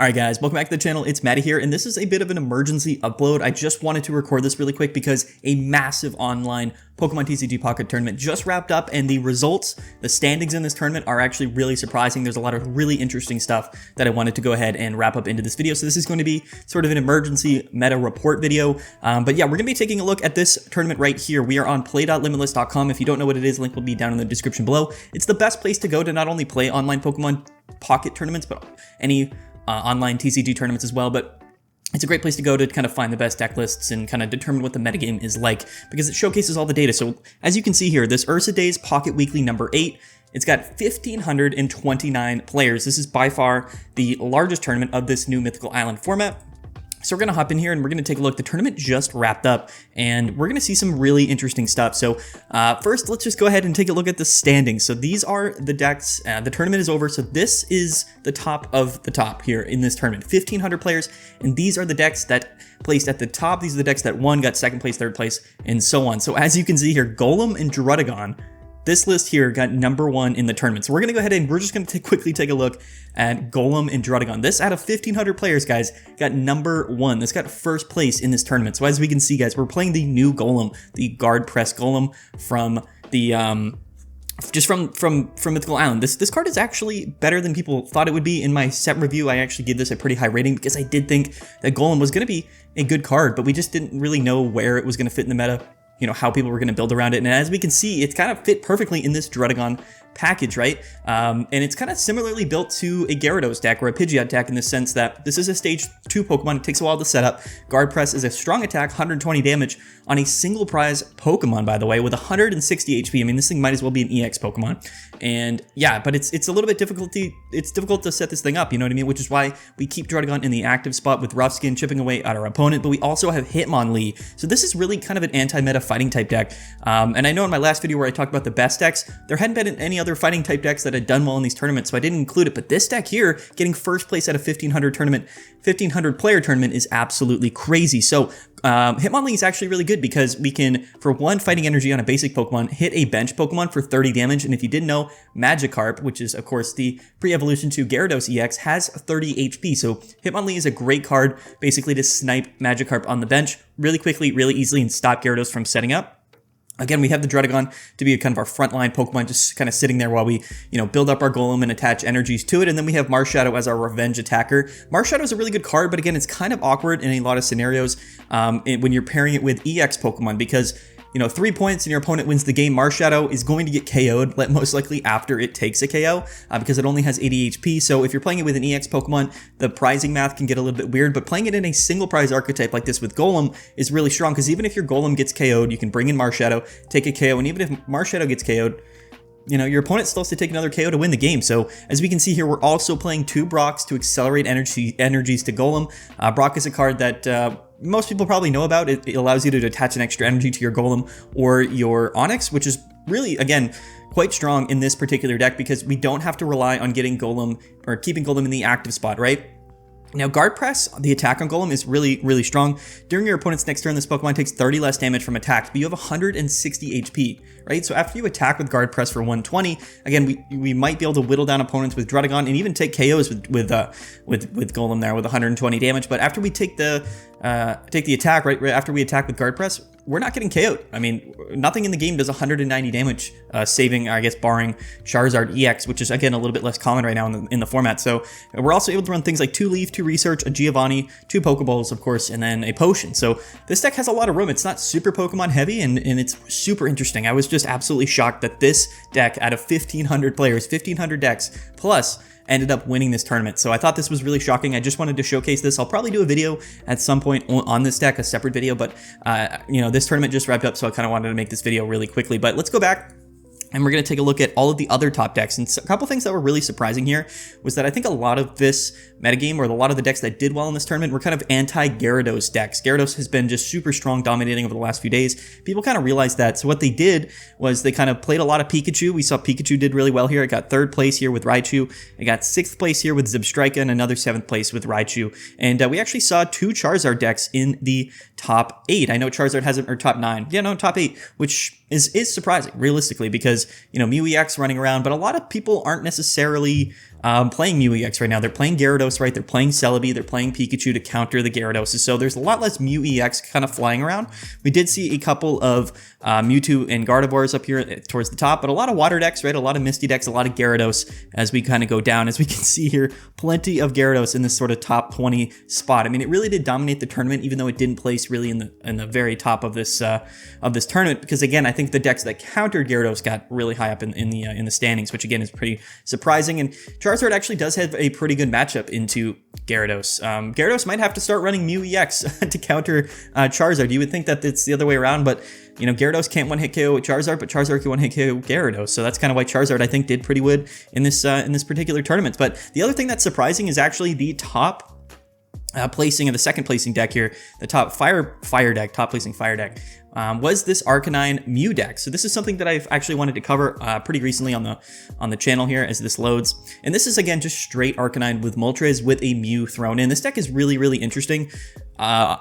Alright guys, welcome back to the channel. It's Matty here, and this is a bit of an emergency upload. I just wanted to record this really quick because a massive online Pokemon TCG Pocket tournament just wrapped up, and the results, the standings in this tournament are actually really surprising. There's a lot of really interesting stuff that I wanted to go ahead and wrap up into this video. So this is going to be sort of an emergency meta report video. But yeah, we're going to be taking a look at this tournament right here. We are on play.limitless.com. If you don't know what it is, link will be down in the description below. It's the best place to go to not only play online Pokemon Pocket tournaments, but any online TCG tournaments as well, but it's a great place to go to kind of find the best deck lists and kind of determine what the metagame is like, because it showcases all the data. So as you can see here, this Ursa Days Pocket Weekly number 8, it's got 1,529 players. This is by far the largest tournament of this new Mythical Island format. So we're going to hop in here and we're going to take a look. The tournament just wrapped up and we're going to see some really interesting stuff. So first, let's just go ahead and take a look at the standings. So these are the decks. The tournament is over. So this is the top of the top here in this tournament. 1,500 players. And these are the decks that placed at the top. These are the decks that won, got second place, third place, and so on. So as you can see here, Golem and Gyarados, this list here got number 1 in the tournament. So we're going to go ahead and we're just going to quickly take a look at Golem and Gyarados. This out of 1,500 players, guys, got number 1. This got first place in this tournament. So as we can see, guys, we're playing the new Golem, the Guard Press Golem from the just from Mythical Island. This card is actually better than people thought it would be. In my set review, I actually gave this a pretty high rating because I did think that Golem was going to be a good card, but we just didn't really know where it was going to fit in the meta, you know, how people were going to build around it. And as we can see, it's kind of fit perfectly in this Gyarados package, right? And it's kind of similarly built to a Gyarados deck or a Pidgeot deck in the sense that this is a stage 2 Pokemon. It takes a while to set up. Guard Press is a strong attack, 120 damage on a single prize Pokemon, by the way, with 160 HP. I mean, this thing might as well be an EX Pokemon. And yeah, but it's a little bit difficult to set this thing up, you know what I mean? Which is why we keep Gyarados in the active spot with Rough Skin chipping away at our opponent, but we also have Hitmonlee. So this is really kind of an anti-meta fighting type deck. And I know in my last video where I talked about the best decks, there hadn't been any other fighting type decks that had done well in these tournaments, so I didn't include it. But this deck here, getting first place at a 1,500 player tournament is absolutely crazy. So Hitmonlee is actually really good because we can, for 1 fighting energy on a basic Pokemon, hit a bench Pokemon for 30 damage. And if you didn't know, Magikarp, which is of course the pre-evolution to Gyarados EX, has 30 HP. So Hitmonlee is a great card basically to snipe Magikarp on the bench really quickly, really easily, and stop Gyarados from setting up. Again, we have the Gyarados to be kind of our frontline Pokemon, just kind of sitting there while we, you know, build up our Golem and attach energies to it. And then we have Marshadow as our revenge attacker. Marshadow is a really good card, but again, it's kind of awkward in a lot of scenarios when you're pairing it with EX Pokemon because, you know, 3 points and your opponent wins the game. Marshadow is going to get KO'd, most likely after it takes a KO, because it only has 80 HP. So if you're playing it with an EX Pokemon, the prizing math can get a little bit weird, but playing it in a single prize archetype like this with Golem is really strong, because even if your Golem gets KO'd, you can bring in Marshadow, take a KO, and even if Marshadow gets KO'd, you know, your opponent still has to take another KO to win the game. So as we can see here, we're also playing 2 Brocks to accelerate energies to Golem. Brock is a card that most people probably know about. It allows you to attach an extra energy to your Golem or your Onix, which is really, again, quite strong in this particular deck because we don't have to rely on getting Golem or keeping Golem in the active spot, right? Now, Guard Press, the attack on Golem is really, really strong. During your opponent's next turn, this Pokemon takes 30 less damage from attacks, but you have 160 HP, right? So after you attack with Guard Press for 120, again, we might be able to whittle down opponents with Gyarados and even take KOs with Golem there with 120 damage. But after we take the attack, right after we attack with Guard Press, we're not getting KO'd. I mean, nothing in the game does 190 damage, saving, I guess, barring Charizard EX, which is, again, a little bit less common right now in the format. So we're also able to run things like 2 Leaf, 2 Research, a Giovanni, 2 Pokeballs, of course, and then a Potion. So this deck has a lot of room. It's not super Pokemon heavy, and it's super interesting. I was just absolutely shocked that this deck, out of 1,500 players, 1,500 decks plus, ended up winning this tournament. So I thought this was really shocking. I just wanted to showcase this. I'll probably do a video at some point on this deck, a separate video, but you know, this tournament just wrapped up, so I kind of wanted to make this video really quickly. But let's go back and we're going to take a look at all of the other top decks. And a couple things that were really surprising here was that I think a lot of this metagame, or a lot of the decks that did well in this tournament, were kind of anti-Gyarados decks. Gyarados has been just super strong, dominating over the last few days. People kind of realized that. So what they did was they kind of played a lot of Pikachu. We saw Pikachu did really well here. It got 3rd place here with Raichu. It got 6th place here with Zebstrika and another 7th place with Raichu. And we actually saw 2 Charizard decks in the top 8. I know Charizard hasn't, or top 9. Yeah, no, top 8, which is surprising, realistically, because, you know, Mew EX running around, but a lot of people aren't necessarily playing Mew EX right now. They're playing Gyarados, right? They're playing Celebi, they're playing Pikachu to counter the Gyarados. So there's a lot less Mew EX kind of flying around. We did see a couple of Mewtwo and Gardevoirs up here towards the top, but a lot of water decks, right? A lot of Misty decks, a lot of Gyarados as we kind of go down. As we can see here, plenty of Gyarados in this sort of top 20 spot. I mean, it really did dominate the tournament, even though it didn't place really in the very top of this tournament. Because again, I think the decks that countered Gyarados got really high up in the standings, which again is pretty surprising. And Charizard actually does have a pretty good matchup into Gyarados. Gyarados might have to start running Mew EX to counter Charizard. You would think that it's the other way around, but you know, Gyarados can't one-hit KO Charizard, but Charizard can one-hit KO Gyarados. So that's kind of why Charizard, I think, did pretty good in this particular tournament. But the other thing that's surprising is actually the top placing of the second placing deck here, the top fire deck, top placing fire deck, was this Arcanine Mew deck. So this is something that I've actually wanted to cover pretty recently on the channel here as this loads. And this is again just straight Arcanine with Moltres with a Mew thrown in. This deck is really, really interesting.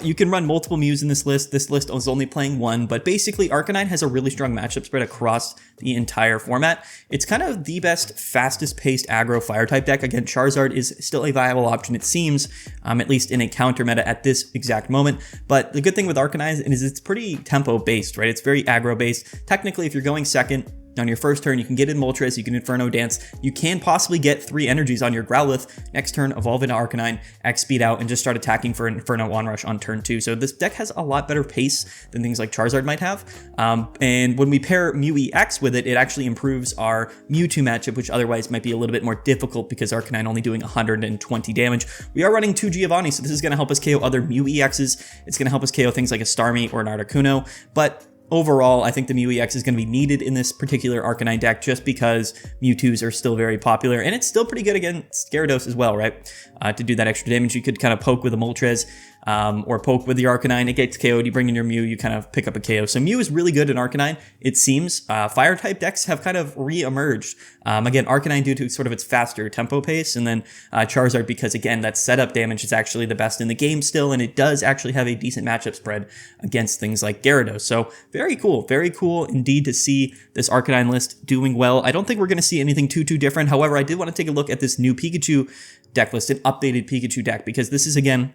You can run multiple Mews in this list. This list is only playing one, but basically Arcanine has a really strong matchup spread across the entire format. It's kind of the best, fastest paced aggro fire type deck. Again, Charizard is still a viable option, it seems, at least in a counter meta at this exact moment. But the good thing with Arcanine is it's pretty tempo based, right? It's very aggro based. Technically, if you're going second, on your first turn, you can get in Moltres, you can Inferno Dance, you can possibly get 3 energies on your Growlithe. Next turn, evolve into Arcanine, X speed out, and just start attacking for an Inferno Onrush on turn 2. So this deck has a lot better pace than things like Charizard might have. And when we pair Mew EX with it, it actually improves our Mewtwo matchup, which otherwise might be a little bit more difficult because Arcanine only doing 120 damage. We are running 2 Giovanni, so this is going to help us KO other Mew EXs. It's going to help us KO things like a Starmie or an Articuno, but overall, I think the Mew EX is going to be needed in this particular Arcanine deck just because Mewtwo's are still very popular, and it's still pretty good against Gyarados as well, right? To do that extra damage, you could kind of poke with a Moltres or poke with the Arcanine. It gets KO'd, you bring in your Mew, you kind of pick up a KO. So Mew is really good in Arcanine, it seems. Fire-type decks have kind of re-emerged. Again, Arcanine due to sort of its faster tempo pace, and then Charizard because, again, that setup damage is actually the best in the game still, and it does actually have a decent matchup spread against things like Gyarados. So very cool indeed to see this Arcanine list doing well. I don't think we're going to see anything too different. However, I did want to take a look at this new Pikachu deck list, an updated Pikachu deck, because this is, again,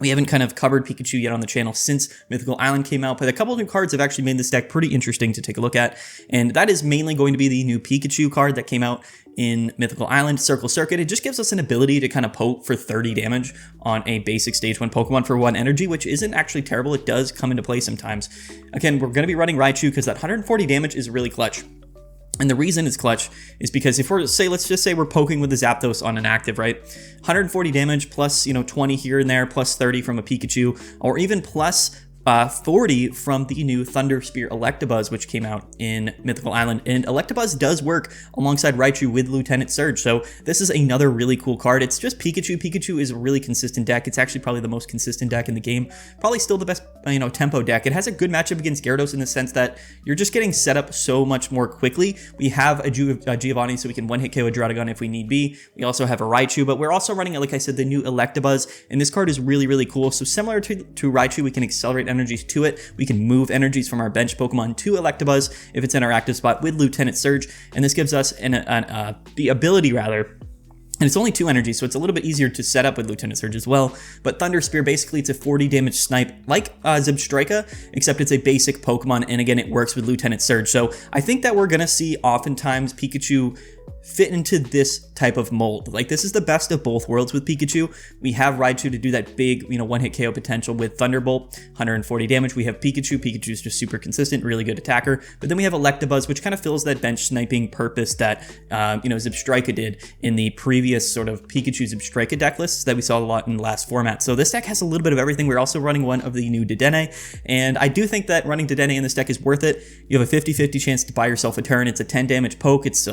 we haven't kind of covered Pikachu yet on the channel since Mythical Island came out, but a couple of new cards have actually made this deck pretty interesting to take a look at, and that is mainly going to be the new Pikachu card that came out in Mythical Island, Circle Circuit. It just gives us an ability to kind of poke for 30 damage on a basic stage 1 Pokemon for 1 energy, which isn't actually terrible. It does come into play sometimes. Again, we're going to be running Raichu because that 140 damage is really clutch. And the reason it's clutch is because if we're, let's just say we're poking with the Zapdos on an active, right? 140 damage plus, 20 here and there, plus 30 from a Pikachu, or even plus 40 from the new Thunder Spear Electabuzz, which came out in Mythical Island. And Electabuzz does work alongside Raichu with Lieutenant Surge, so this is another really cool card. It's just Pikachu. Pikachu is a really consistent deck. It's actually probably the most consistent deck in the game. Probably still the best, tempo deck. It has a good matchup against Gyarados in the sense that you're just getting set up so much more quickly. We have a Giovanni, so we can one-hit KO a Draudigon if we need be. We also have a Raichu, but we're also running, like I said, the new Electabuzz, and this card is really, really cool. So similar to Raichu, we can accelerate energies to it. We can move energies from our bench Pokemon to Electabuzz if it's in our active spot with Lieutenant Surge, and this gives us the ability, rather. And it's only 2 energies, so it's a little bit easier to set up with Lieutenant Surge as well. But Thunder Spear, basically, it's a 40 damage snipe like Zebstrika, except it's a basic Pokemon, and again, it works with Lieutenant Surge. So I think that we're going to see oftentimes Pikachu fit into this type of mold. Like, this is the best of both worlds with Pikachu. We have Raichu to do that big, one-hit KO potential with Thunderbolt, 140 damage. We have Pikachu. Pikachu's just super consistent, really good attacker. But then we have Electabuzz, which kind of fills that bench sniping purpose that, Zebstrika did in the previous sort of Pikachu Zebstrika deck lists that we saw a lot in the last format. So this deck has a little bit of everything. We're also running one of the new Dedenne, and I do think that running Dedenne in this deck is worth it. You have a 50-50 chance to buy yourself a turn. It's a 10 damage poke. It's,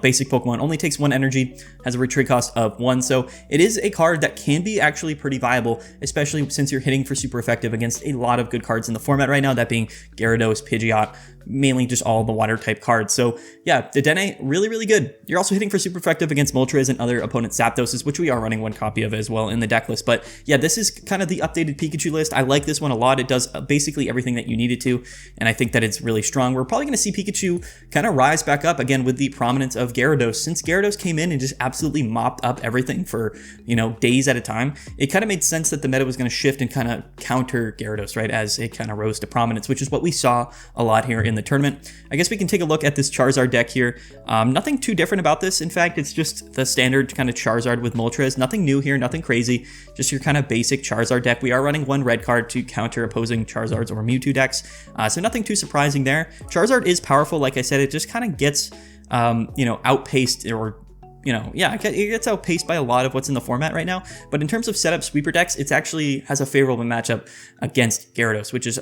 basic Pokemon, only takes 1 energy, has a retreat cost of 1, so it is a card that can be actually pretty viable, especially since you're hitting for super effective against a lot of good cards in the format right now, that being Gyarados, Pidgeot, mainly just all the water type cards. So yeah, the Dene, really, really good. You're also hitting for super effective against Moltres and other opponent Zapdoses, which we are running one copy of as well in the deck list. But yeah, this is kind of the updated Pikachu list. I like this one a lot. It does basically everything that you need it to, and I think that it's really strong. We're probably going to see Pikachu kind of rise back up again with the prominence of Gyarados. Since Gyarados came in and just absolutely mopped up everything for, you know, days at a time, it kind of made sense that the meta was going to shift and kind of counter Gyarados, right, as it kind of rose to prominence, which is what we saw a lot here in the tournament. I guess we can take a look at this Charizard deck here. Nothing too different about this. In fact, it's just the standard kind of Charizard with Moltres. Nothing new here, nothing crazy, just your kind of basic Charizard deck. We are running one red card to counter opposing Charizards or Mewtwo decks, so nothing too surprising there. Charizard is powerful, like I said. It just kind of gets, you know, outpaced, or yeah, it gets outpaced by a lot of what's in the format right now. But in terms of setup sweeper decks, it's actually has a favorable matchup against Gyarados, which is,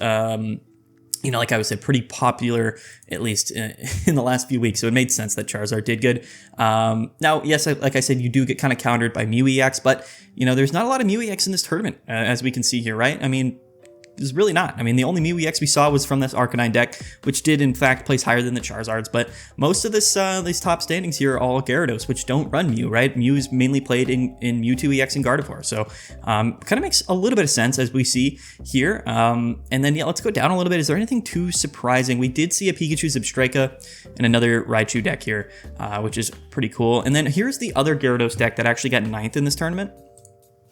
you know, like I was said, pretty popular, at least in the last few weeks. So it made sense that Charizard did good. Now, yes, like I said, you do get kind of countered by Mew EX, but, you know, there's not a lot of Mew EX in this tournament, as we can see here, right? I mean, there's really not. I mean, the only Mew EX we saw was from this Arcanine deck, which did in fact place higher than the Charizards, but most of this these top standings here are all Gyarados, which don't run Mew, right? Mew is mainly played in Mewtwo EX and Gardevoir, so kind of makes a little bit of sense as we see here. And then, yeah, let's go down a little bit. Is there anything too surprising? We did see a Pikachu Zebstrika and another Raichu deck here, which is pretty cool. And then here's the other Gyarados deck that actually got 9th in this tournament.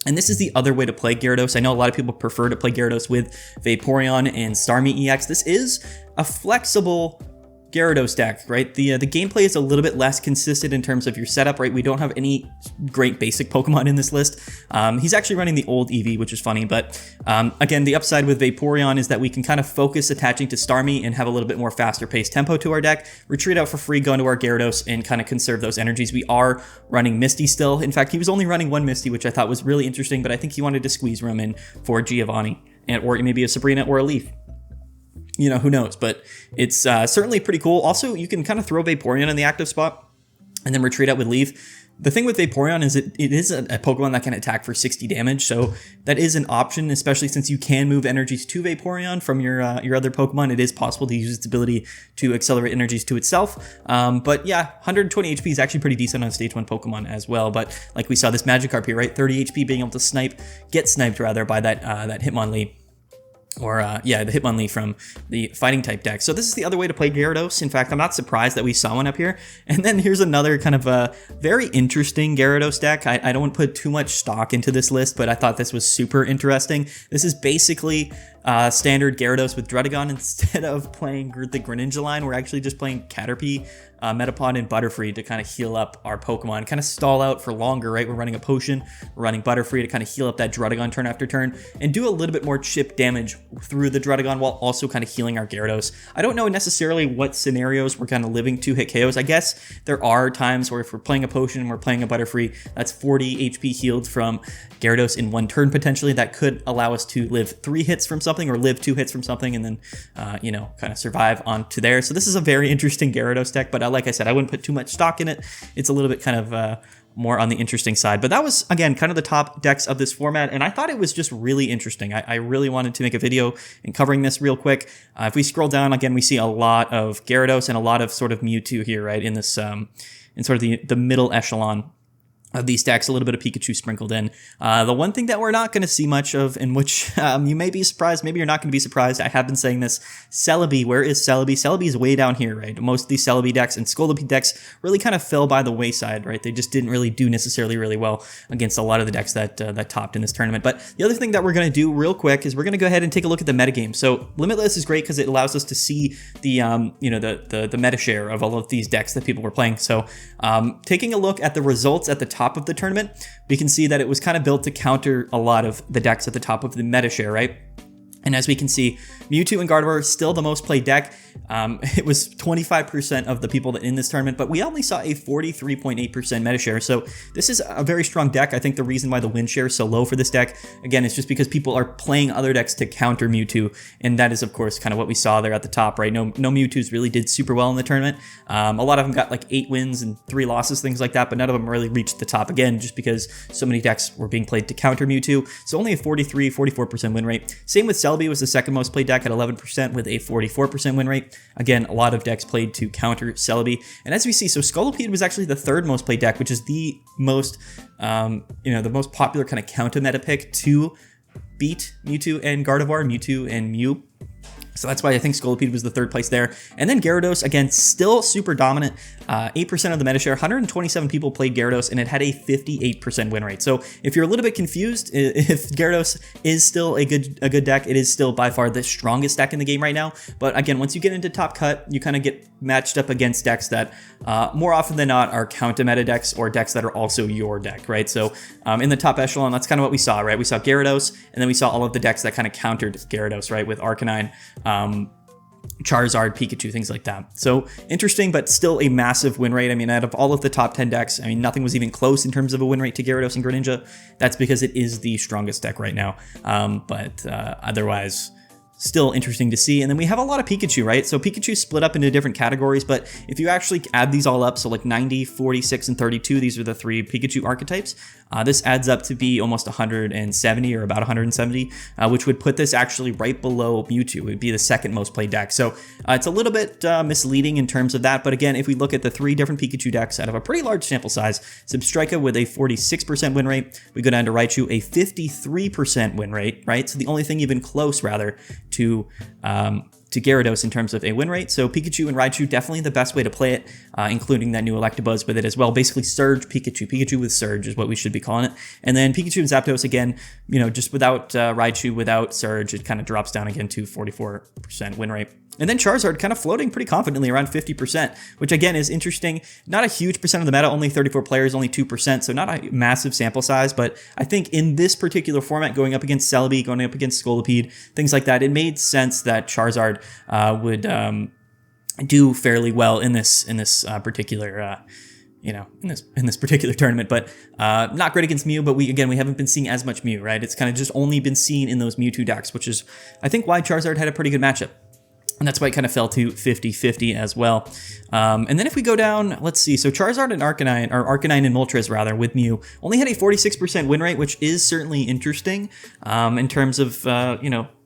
And this is the other way to play Gyarados. I know a lot of people prefer to play Gyarados with Vaporeon and Starmie EX. This is a flexible Gyarados deck, right? The gameplay is a little bit less consistent in terms of your setup, right? We don't have any great basic Pokemon in this list. He's actually running the old Eevee, which is funny, but again, the upside with Vaporeon is that we can kind of focus attaching to Starmie and have a little bit more faster paced tempo to our deck, retreat out for free, go into our Gyarados, and kind of conserve those energies. We are running Misty still. In fact, he was only running one Misty, which I thought was really interesting, but I think he wanted to squeeze room in for Giovanni, or maybe a Sabrina or a Leaf. You know, who knows, but it's certainly pretty cool. Also, you can kind of throw Vaporeon in the active spot and then retreat out with Leaf. The thing with Vaporeon is it is a Pokemon that can attack for 60 damage, so that is an option, especially since you can move energies to Vaporeon from your other Pokemon. It is possible to use its ability to accelerate energies to itself. But yeah, 120 HP is actually pretty decent on Stage 1 Pokemon as well. But like we saw this Magikarp here, right? 30 HP, being able to get sniped rather by that Hitmonlee. Or, yeah, the Hitmonlee from the fighting type deck. So this is the other way to play Gyarados. In fact, I'm not surprised that we saw one up here. And then here's another kind of a very interesting Gyarados deck. I don't want to put too much stock into this list, but I thought this was super interesting. This is basically standard Gyarados with Druddigon. Instead of playing the Greninja line, we're actually just playing Caterpie, Metapod, and Butterfree to kind of heal up our Pokemon, kind of stall out for longer, right? We're running a potion, we're running Butterfree to kind of heal up that Druddigon turn after turn, and do a little bit more chip damage through the Druddigon while also kind of healing our Gyarados. I don't know necessarily what scenarios we're kind of living to hit KOs. I guess there are times where if we're playing a potion and we're playing a Butterfree, that's 40 HP healed from Gyarados in one turn potentially. That could allow us to live 3 hits from something or live 2 hits from something and then, you know, kind of survive onto there. So this is a very interesting Gyarados deck, but like I said, I wouldn't put too much stock in it. It's a little bit kind of more on the interesting side. But that was, again, kind of the top decks of this format, and I thought it was just really interesting. I really wanted to make a video in covering this real quick. If we scroll down, again, we see a lot of Gyarados and a lot of sort of Mewtwo here, right, in this, in sort of the middle echelon of these decks, a little bit of Pikachu sprinkled in. The one thing that we're not going to see much of, in which you may be surprised, maybe you're not going to be surprised, I have been saying this, Celebi. Where is Celebi? Celebi is way down here, right? Most of these Celebi decks and Scolipede decks really kind of fell by the wayside, right? They just didn't really do necessarily really well against a lot of the decks that that topped in this tournament. But the other thing that we're going to do real quick is we're going to go ahead and take a look at the metagame. So Limitless is great because it allows us to see the you know, the meta share of all of these decks that people were playing. So taking a look at the results at the top of the tournament, we can see that it was kind of built to counter a lot of the decks at the top of the meta share, right? And as we can see, Mewtwo and Gardevoir are still the most played deck. It was 25% of the people that in this tournament, but we only saw a 43.8% meta share. So this is a very strong deck. I think the reason why the win share is so low for this deck, again, is just because people are playing other decks to counter Mewtwo. And that is, of course, kind of what we saw there at the top, right? No Mewtwo's really did super well in the tournament. A lot of them got like 8 wins and 3 losses, things like that, but none of them really reached the top, again, just because so many decks were being played to counter Mewtwo. So only a 44% win rate. Same with Celebi. Celebi was the second most played deck at 11% with a 44% win rate. Again, a lot of decks played to counter Celebi. And as we see, so Scolipede was actually the third most played deck, which is the most, the most popular kind of counter meta pick to beat Mewtwo and Gardevoir, Mewtwo and Mew. So that's why I think Scolipede was the third place there. And then Gyarados, again, still super dominant. 8% of the meta share, 127 people played Gyarados, and it had a 58% win rate. So if you're a little bit confused, if Gyarados is still a good deck, it is still by far the strongest deck in the game right now. But again, once you get into top cut, you kind of get matched up against decks that more often than not are counter meta decks or decks that are also your deck, right? So in the top echelon, that's kind of what we saw, right? We saw Gyarados, and then we saw all of the decks that kind of countered Gyarados, right? With Arcanine, Charizard, Pikachu, things like that. So interesting, but still a massive win rate. I mean, out of all of the top 10 decks, I mean, nothing was even close in terms of a win rate to Gyarados and Greninja. That's because it is the strongest deck right now. Otherwise, still interesting to see. And then we have a lot of Pikachu, right? So Pikachu split up into different categories, but if you actually add these all up, so like 90, 46, and 32, these are the three Pikachu archetypes. This adds up to be almost 170 or about 170, which would put this actually right below Mewtwo. It would be the second most played deck. So it's a little bit misleading in terms of that. But again, if we look at the three different Pikachu decks out of a pretty large sample size, Substrika with a 46% win rate, we go down to Raichu, a 53% win rate, right? So the only thing even close, rather, to Gyarados in terms of a win rate. So Pikachu and Raichu, definitely the best way to play it, including that new Electabuzz with it as well. Basically Surge Pikachu. Pikachu with Surge is what we should be calling it. And then Pikachu and Zapdos, again, just without Raichu, without Surge, it kind of drops down again to 44% win rate. And then Charizard kind of floating pretty confidently around 50%, which again is interesting. Not a huge percent of the meta, only 34 players, only 2%, so not a massive sample size, but I think in this particular format, going up against Celebi, going up against Scolipede, things like that, it made sense that Charizard would do fairly well in this particular in this particular tournament, but not great against Mew. But we haven't been seeing as much Mew, right? It's kind of just only been seen in those Mewtwo decks, which is I think why Charizard had a pretty good matchup. And that's why it kind of fell to 50-50 as well. And then if we go down, let's see. So Charizard and Arcanine, or Arcanine and Moltres rather, with Mew, only had a 46% win rate, which is certainly interesting in terms of,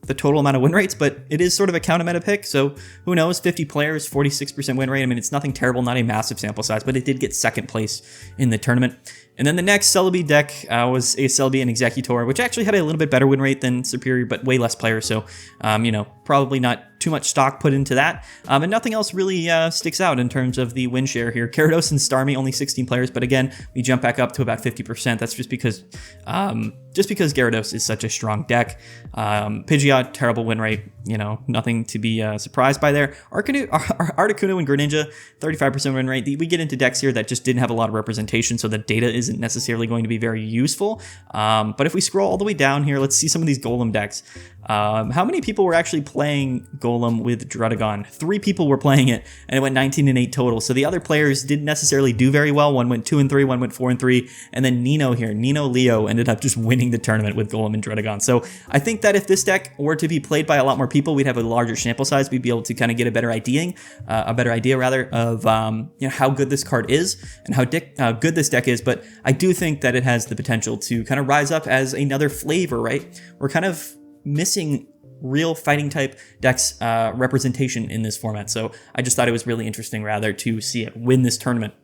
the total amount of win rates, but it is sort of a counter meta pick. So who knows, 50 players, 46% win rate. I mean, it's nothing terrible, not a massive sample size, but it did get second place in the tournament. And then the next Celebi deck was a Celebi and Executor, which actually had a little bit better win rate than Superior, but way less players. So, probably not too much stock put into that. And nothing else really sticks out in terms of the win share here. Gyarados and Starmie, only 16 players, but again, we jump back up to about 50%. That's just because Gyarados is such a strong deck. Pidgeot, terrible win rate, nothing to be surprised by there. Articuno and Greninja, 35% win rate. We get into decks here that just didn't have a lot of representation, so the data isn't necessarily going to be very useful. But if we scroll all the way down here, let's see some of these Golem decks. How many people were actually playing Golem with Druddigon? 3 people were playing it, and it went 19-8 total. So the other players didn't necessarily do very well. One went 2-3, one went 4-3, and then Nino Leo ended up just winning the tournament with Golem and Druddigon. So I think that if this deck were to be played by a lot more people, we'd have a larger sample size. We'd be able to kind of get a better idea of how good this card is and how good this deck is. But I do think that it has the potential to kind of rise up as another flavor, right? We're kind of missing real fighting type decks representation in this format. So I just thought it was really interesting rather to see it win this tournament.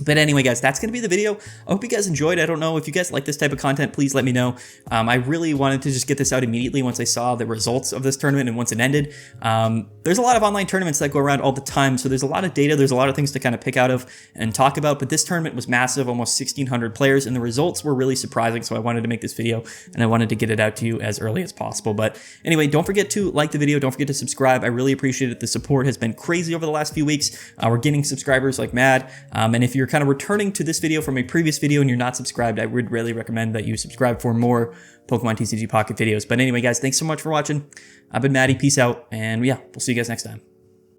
But anyway, guys, that's going to be the video. I hope you guys enjoyed. I don't know if you guys like this type of content, please let me know. I really wanted to just get this out immediately once I saw the results of this tournament and once it ended. There's a lot of online tournaments that go around all the time, so there's a lot of data, there's a lot of things to kind of pick out of and talk about, but this tournament was massive, almost 1,600 players, and the results were really surprising, so I wanted to make this video, and I wanted to get it out to you as early as possible. But anyway, don't forget to like the video, don't forget to subscribe. I really appreciate it. The support has been crazy over the last few weeks. We're getting subscribers like mad, and if you're kind of returning to this video from a previous video and you're not subscribed, I would really recommend that you subscribe for more Pokemon TCG Pocket videos. But anyway, guys, thanks so much for watching. I've been Maddie. Peace out. And yeah, we'll see you guys next time.